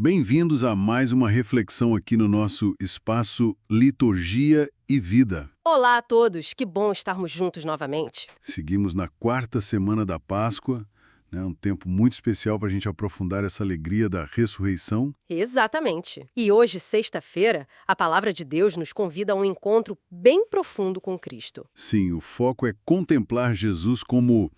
Bem-vindos a mais uma reflexão aqui no nosso espaço Liturgia e Vida. Olá a todos, que bom estarmos juntos novamente. Seguimos na quarta semana da Páscoa, né, um tempo muito especial para a gente aprofundar essa alegria da ressurreição. Exatamente. E hoje, sexta-feira, a palavra de Deus nos convida a um encontro bem profundo com Cristo. Sim, o foco é contemplar Jesus como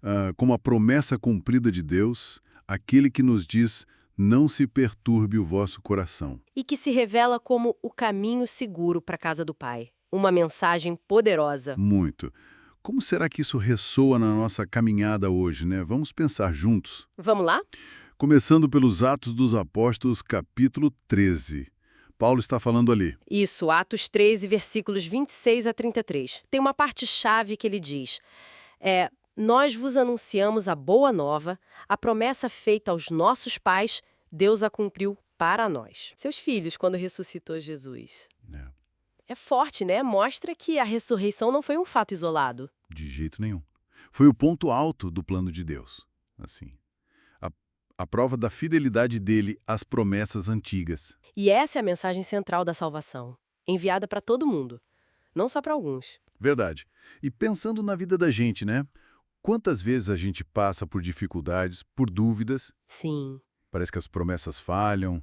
a promessa cumprida de Deus, aquele que nos diz: não se perturbe o vosso coração. E que se revela como o caminho seguro para a casa do Pai. Uma mensagem poderosa. Muito. Como será que isso ressoa na nossa caminhada hoje, né? Vamos pensar juntos. Vamos lá? Começando pelos Atos dos Apóstolos, capítulo 13. Paulo está falando ali. Isso, Atos 13, versículos 26 a 33. Tem uma parte-chave que ele diz: nós vos anunciamos a boa nova, a promessa feita aos nossos pais, Deus a cumpriu para nós. Seus filhos, quando ressuscitou Jesus. É forte, né? Mostra que a ressurreição não foi um fato isolado. De jeito nenhum. Foi o ponto alto do plano de Deus. Assim, a prova da fidelidade dele às promessas antigas. E essa é a mensagem central da salvação, enviada para todo mundo, não só para alguns. Verdade. E pensando na vida da gente, né? Quantas vezes a gente passa por dificuldades, por dúvidas? Sim. Parece que as promessas falham,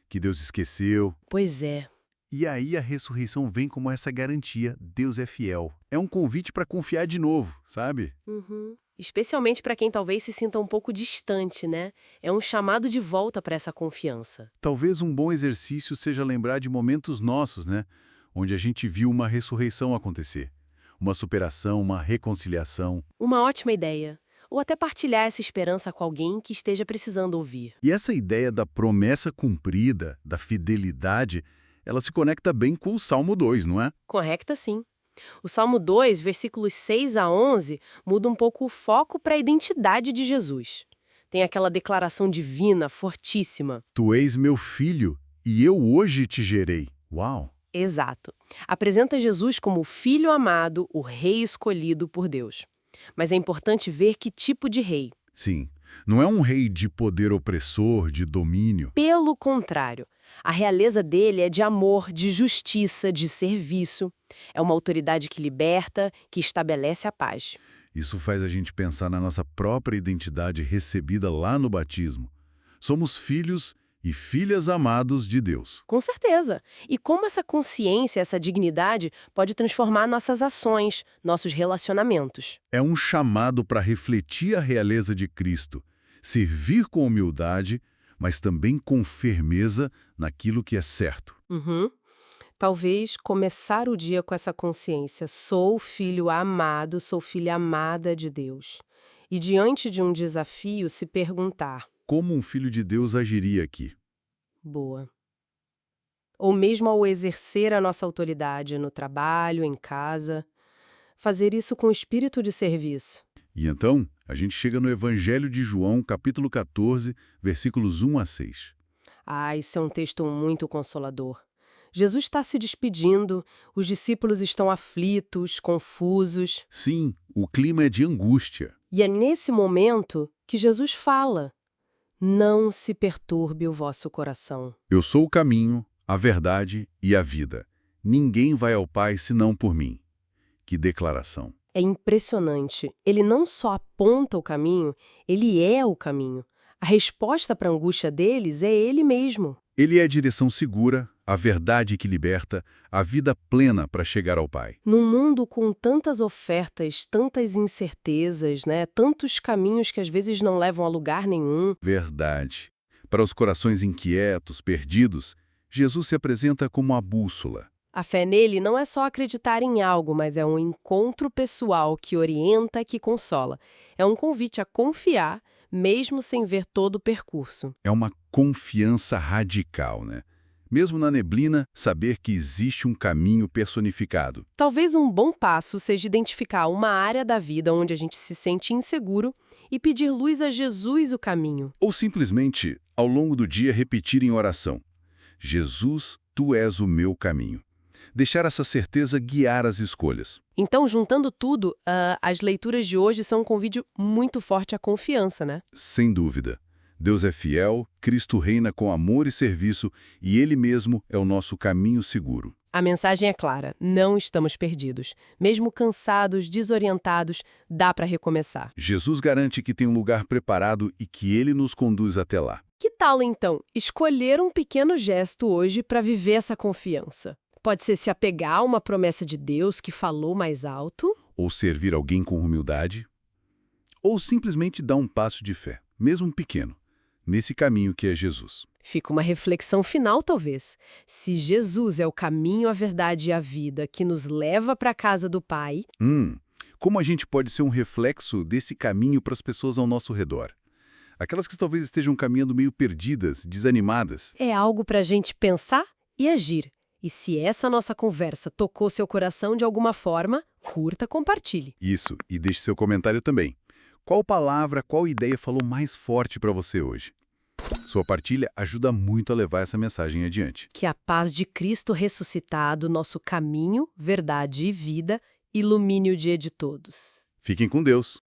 que Deus esqueceu. Pois é. E aí a ressurreição vem como essa garantia: Deus é fiel. É um convite para confiar de novo, sabe? Especialmente para quem talvez se sinta um pouco distante, né? É um chamado de volta para essa confiança. Talvez um bom exercício seja lembrar de momentos nossos, né? Onde a gente viu uma ressurreição acontecer. Uma superação, uma reconciliação. Uma ótima ideia. Ou até partilhar essa esperança com alguém que esteja precisando ouvir. E essa ideia da promessa cumprida, da fidelidade, ela se conecta bem com o Salmo 2, não é? Correcta, sim. O Salmo 2, versículos 6 a 11, muda um pouco o foco para a identidade de Jesus. Tem aquela declaração divina fortíssima. Tu és meu filho, e eu hoje te gerei. Uau! Exato. Apresenta Jesus como o Filho amado, o Rei escolhido por Deus. Mas é importante ver que tipo de rei. Sim, não é um rei de poder opressor, de domínio. Pelo contrário, a realeza dele é de amor, de justiça, de serviço. É uma autoridade que liberta, que estabelece a paz. Isso faz a gente pensar na nossa própria identidade recebida lá no batismo. Somos filhos e filhas amados de Deus. Com certeza. E como essa consciência, essa dignidade pode transformar nossas ações, nossos relacionamentos. É um chamado para refletir a realeza de Cristo, servir com humildade, mas também com firmeza naquilo que é certo. Talvez começar o dia com essa consciência: sou filho amado, sou filha amada de Deus. E diante de um desafio, se perguntar: Como um filho de Deus agiria aqui? boa. Ou mesmo ao exercer a nossa autoridade no trabalho, em casa, fazer isso com espírito de serviço. E então, a gente chega no Evangelho de João, capítulo 14, versículos 1 a 6. Esse é um texto muito consolador. Jesus está se despedindo, os discípulos estão aflitos, confusos. Sim, o clima é de angústia. E é nesse momento que Jesus fala: não se perturbe o vosso coração. Eu sou o caminho, a verdade e a vida. Ninguém vai ao Pai senão por mim. Que declaração! É impressionante. Ele não só aponta o caminho, ele é o caminho. A resposta para a angústia deles é ele mesmo. Ele é a direção segura, a verdade que liberta, a vida plena para chegar ao Pai. Num mundo com tantas ofertas, tantas incertezas, né? Tantos caminhos que às vezes não levam a lugar nenhum. Verdade. Para os corações inquietos, perdidos, Jesus se apresenta como a bússola. A fé nele não é só acreditar em algo, mas é um encontro pessoal que orienta, que consola. É um convite a confiar, mesmo sem ver todo o percurso. É uma confiança radical, né? Mesmo na neblina, saber que existe um caminho personificado. Talvez um bom passo seja identificar uma área da vida onde a gente se sente inseguro e pedir luz a Jesus o caminho. Ou simplesmente, ao longo do dia, repetir em oração: Jesus, tu és o meu caminho. Deixar essa certeza guiar as escolhas. Então, juntando tudo, as leituras de hoje são um convite muito forte à confiança, né? Sem dúvida. Deus é fiel, Cristo reina com amor e serviço, e Ele mesmo é o nosso caminho seguro. A mensagem é clara, não estamos perdidos. Mesmo cansados, desorientados, dá para recomeçar. Jesus garante que tem um lugar preparado e que Ele nos conduz até lá. Que tal, então, escolher um pequeno gesto hoje para viver essa confiança? Pode ser se apegar a uma promessa de Deus que falou mais alto. Ou servir alguém com humildade, ou simplesmente dar um passo de fé, mesmo pequeno, nesse caminho que é Jesus. Fica uma reflexão final, talvez. Se Jesus é o caminho, a verdade e a vida que nos leva para a casa do Pai, Como a gente pode ser um reflexo desse caminho para as pessoas ao nosso redor? Aquelas que talvez estejam caminhando meio perdidas, desanimadas. é algo para a gente pensar e agir. E se essa nossa conversa tocou seu coração de alguma forma, curta, compartilhe. Isso, e deixe seu comentário também. Qual palavra, qual ideia falou mais forte para você hoje? Sua partilha ajuda muito a levar essa mensagem adiante. Que a paz de Cristo ressuscitado, nosso caminho, verdade e vida, ilumine o dia de todos. Fiquem com Deus!